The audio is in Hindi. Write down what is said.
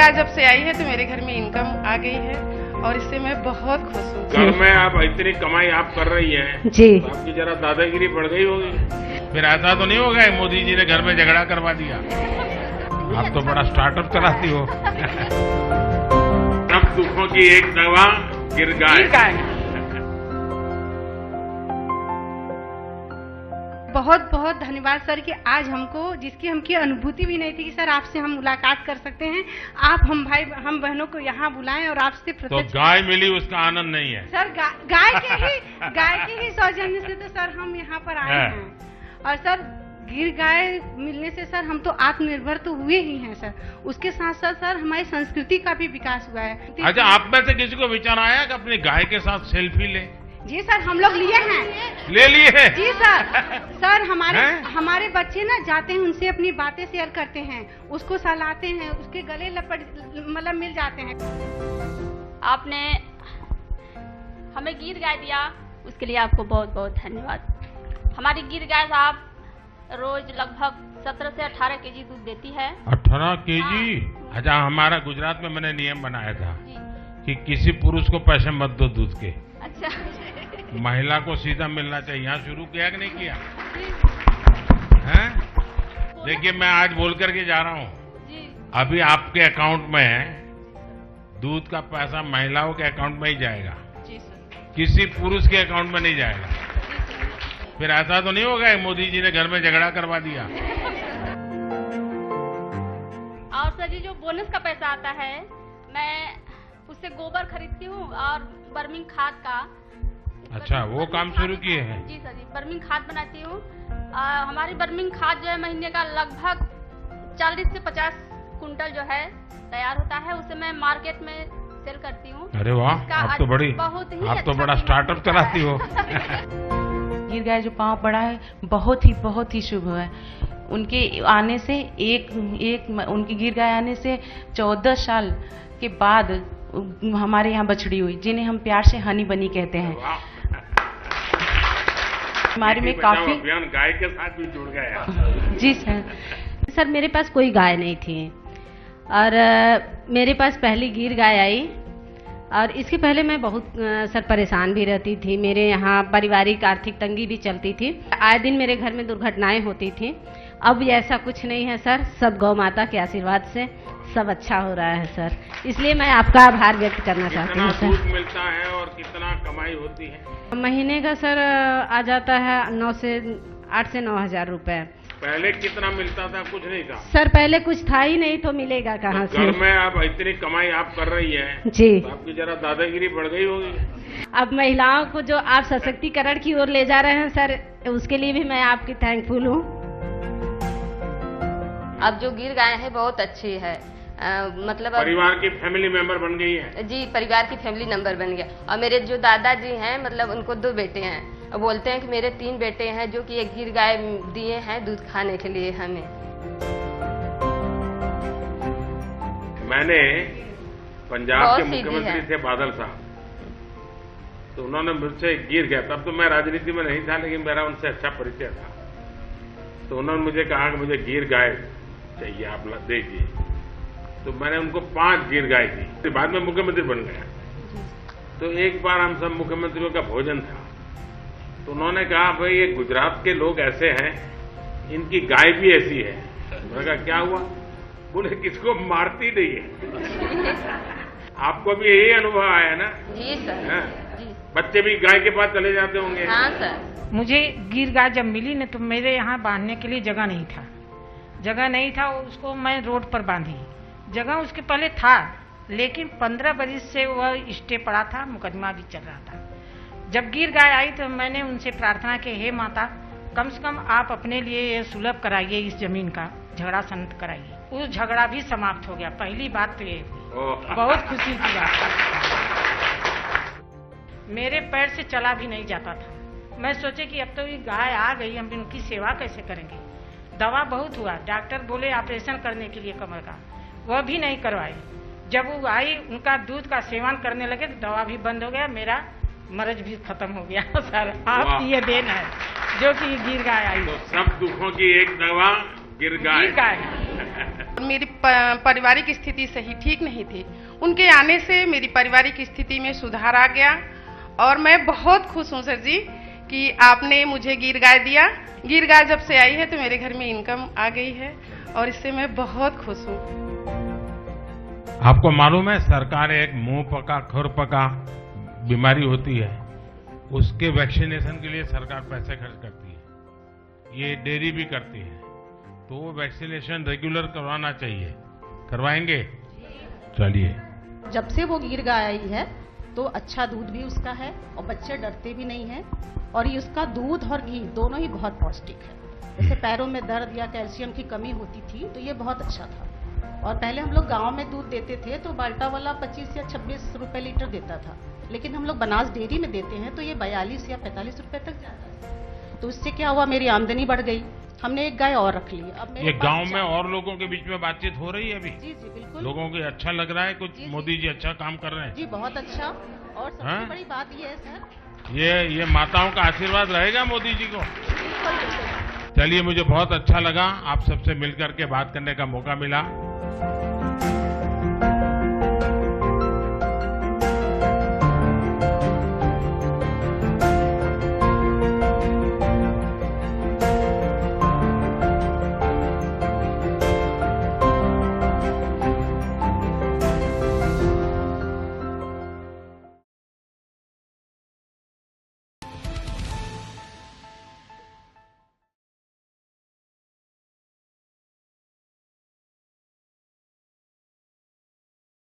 गाय जब से आई है तो मेरे घर में इनकम आ गई है और इससे मैं बहुत खुश हूँ। घर में आप इतनी कमाई आप कर रही हैं जी, तो आपकी जरा दादागिरी बढ़ गई होगी। फिर ऐसा तो नहीं होगा मोदी जी ने घर में झगड़ा करवा दिया। आप तो बड़ा स्टार्टअप चलाती हो। सब दुखों की एक दवा गिर गाय। बहुत बहुत धन्यवाद सर कि आज हमको जिसकी हमकी अनुभूति भी नहीं थी कि सर आपसे हम मुलाकात कर सकते हैं, आप हम बहनों को यहाँ बुलाएं और आपसे तो प्रत्यक्ष गाय मिली उसका आनंद नहीं है सर। गाय के ही सौजन्य से तो सर हम यहाँ पर आए हैं। और सर गिर गाय मिलने से सर हम तो आत्मनिर्भर तो हुए ही हैं सर, उसके साथ साथ सर हमारी संस्कृति का भी विकास हुआ है। अच्छा, आप में से किसी को विचार आया कि अपनी गाय के साथ सेल्फी ले? जी सर, हम लोग लिए हैं। ले लिए हैं? जी सर हमारे बच्चे ना जाते हैं, उनसे अपनी बातें शेयर करते हैं, उसको सहलाते हैं, उसके गले मतलब मिल जाते हैं। आपने हमें गिर गाय दिया, उसके लिए आपको बहुत बहुत धन्यवाद। हमारी गिर गाय साहब रोज लगभग 17 से 18 केजी दूध देती है। 18 केजी? हाँ। अच्छा, हमारा गुजरात में मैंने नियम बनाया था जी। कि किसी पुरुष को पैसे मत दो दूध के। अच्छा। महिला को सीधा मिलना चाहिए। यहाँ शुरू किया कि नहीं किया? हैं? देखिए, मैं आज बोल करके जा रहा हूँ, जी। अभी आपके अकाउंट में दूध का पैसा महिलाओं के अकाउंट में ही जाएगा। जी सर। किसी पुरुष के अकाउंट में नहीं जाएगा। फिर ऐसा तो नहीं होगा मोदी जी ने घर में झगड़ा करवा दिया। और सर जी जो बोनस का पैसा आता है, मैं उससे गोबर खरीदती हूँ और बर्मिंग खाद का। अच्छा, वो काम शुरू किए हैं? जी सर जी, बर्मिंग खाद बनाती हूँ। हमारी बर्मिंग खाद जो है महीने का लगभग 40 से 50 कुंटल जो है तैयार होता है, उसे मैं मार्केट में सेल करती हूँ। अरे वाह, आप तो बड़ा स्टार्टअप चलाती हो। गिर गाय जो पांव पड़ा है बहुत ही शुभ है। उनके आने से उनकी गिर गाय आने से 14 साल के बाद हमारे यहाँ बछड़ी हुई, जिन्हें हम प्यार से हनी बनी कहते हैं। हमारे में काफी अभियान गाय के साथ भी जुड़ गया। जी सर, मेरे पास कोई गाय नहीं थी और मेरे पास पहली गिर गाय आई और इसके पहले मैं बहुत सर परेशान भी रहती थी। मेरे यहाँ पारिवारिक आर्थिक तंगी भी चलती थी, आए दिन मेरे घर में दुर्घटनाएं होती थी। अब ऐसा कुछ नहीं है सर, सब गौ माता के आशीर्वाद से सब अच्छा हो रहा है सर, इसलिए मैं आपका आभार व्यक्त करना चाहती हूँ सर। कितना दूध मिलता है और कितना कमाई होती है? महीने का सर आ जाता है 8 से 9 हजार रुपए। पहले कितना मिलता था? कुछ नहीं था सर, पहले कुछ था ही नहीं तो मिलेगा कहाँ से? घर में आप इतनी कमाई आप कर रही हैं जी, तो आपकी जरा दादागिरी बढ़ गई होगी। अब महिलाओं को जो आप सशक्तिकरण की ओर ले जा रहे हैं सर, उसके लिए भी मैं आपकी थैंकफुल हूँ। अब जो गिर गाय है बहुत अच्छी है, मतलब परिवार की फैमिली मेंबर बन गई है। जी, परिवार की फैमिली नंबर बन गया। और मेरे जो दादाजी हैं, मतलब उनको 2 बेटे हैं, बोलते हैं कि मेरे 3 बेटे हैं जो कि एक गिर गाय दिए हैं दूध खाने के लिए हमें। मैंने पंजाब के मुख्यमंत्री थे बादल साहब, तो उन्होंने मुझसे गिर गया, तब तो मैं राजनीति में नहीं था लेकिन मेरा उनसे अच्छा परिचय था, तो उन्होंने मुझे कहा कि मुझे गिर गाय चाहिए, आप दीजिए। तो मैंने उनको 5 गिर गाय दी। बाद में मुख्यमंत्री बन गया, तो एक बार हम सब मुख्यमंत्रियों का भोजन था, तो उन्होंने कहा भाई ये गुजरात के लोग ऐसे हैं, इनकी गाय भी ऐसी है। मैंने कहा क्या हुआ? बोले किसको मारती नहीं है। आपको भी यही अनुभव आया ना? जी सर। जी। बच्चे भी गाय के पास चले जाते होंगे? हाँ सर। मुझे गिर गाय जब मिली न, तो मेरे यहाँ बांधने के लिए जगह नहीं था, उसको मैं रोड पर बांधी। जगह उसके पहले था, लेकिन 15 बरस से वह स्टे पड़ा था, मुकदमा भी चल रहा था। जब गिर गाय आई तो मैंने उनसे प्रार्थना की, हे माता, कम से कम आप अपने लिए ये सुलभ कराइए, इस जमीन का झगड़ा शांत कराइए। उस झगड़ा भी समाप्त हो गया। पहली बात तो ये हुई, बहुत खुशी की बात। मेरे पैर से चला भी नहीं जाता था। मैं सोचे कि अब तो ये गाय आ गई, हम इनकी सेवा कैसे करेंगे। दवा बहुत हुआ, डॉक्टर बोले ऑपरेशन करने के लिए कमर का, वह भी नहीं करवाई। जब वो आई, उनका दूध का सेवन करने लगे तो दवा भी बंद हो गया, मेरा मर्ज भी खत्म हो गया। सर, आपकी ये देन है जो कि गिर गाय आई। तो सब दुखों की एक दवा गिर गाय। मेरी पारिवारिक स्थिति सही ठीक नहीं थी। उनके आने से मेरी पारिवारिक स्थिति में सुधार आ गया और मैं बहुत खुश हूँ सर जी कि आपने मुझे गिर गाय दिया। गिर गाय जब से आई है तो मेरे घर में इनकम आ गई है और इससे मैं बहुत खुश हूँ। आपको मालूम है सरकार एक मुंह पका खुर पका बीमारी होती है, उसके वैक्सीनेशन के लिए सरकार पैसे खर्च करती है, ये डेयरी भी करती है, तो वो वैक्सीनेशन रेगुलर करवाना चाहिए। करवाएंगे? चलिए। जब से वो गिर गाय आई है तो अच्छा दूध भी उसका है और बच्चे डरते भी नहीं हैं और ये उसका दूध और घी दोनों ही बहुत पौष्टिक है। जैसे पैरों में दर्द या कैल्शियम की कमी होती थी तो ये बहुत अच्छा था। और पहले हम लोग गांव में दूध देते थे तो बाल्टा वाला 25 या 26 रुपए लीटर देता था, लेकिन हम लोग बनास डेयरी में देते हैं तो ये 42 या 45 रुपए तक जाता है। तो इससे क्या हुआ, मेरी आमदनी बढ़ गई। हमने एक गाय और रख ली। अब ये गांव में और लोगों के बीच में बातचीत हो रही है अभी? जी जी बिल्कुल। लोगों को अच्छा लग रहा है कुछ? मोदी जी अच्छा काम कर रहे हैं जी, बहुत अच्छा। और सबसे बड़ी बात ये है सर, ये माताओं का आशीर्वाद रहेगा मोदी जी को। चलिए, मुझे बहुत अच्छा लगा आप सबसे मिलकर के बात करने का मौका मिला।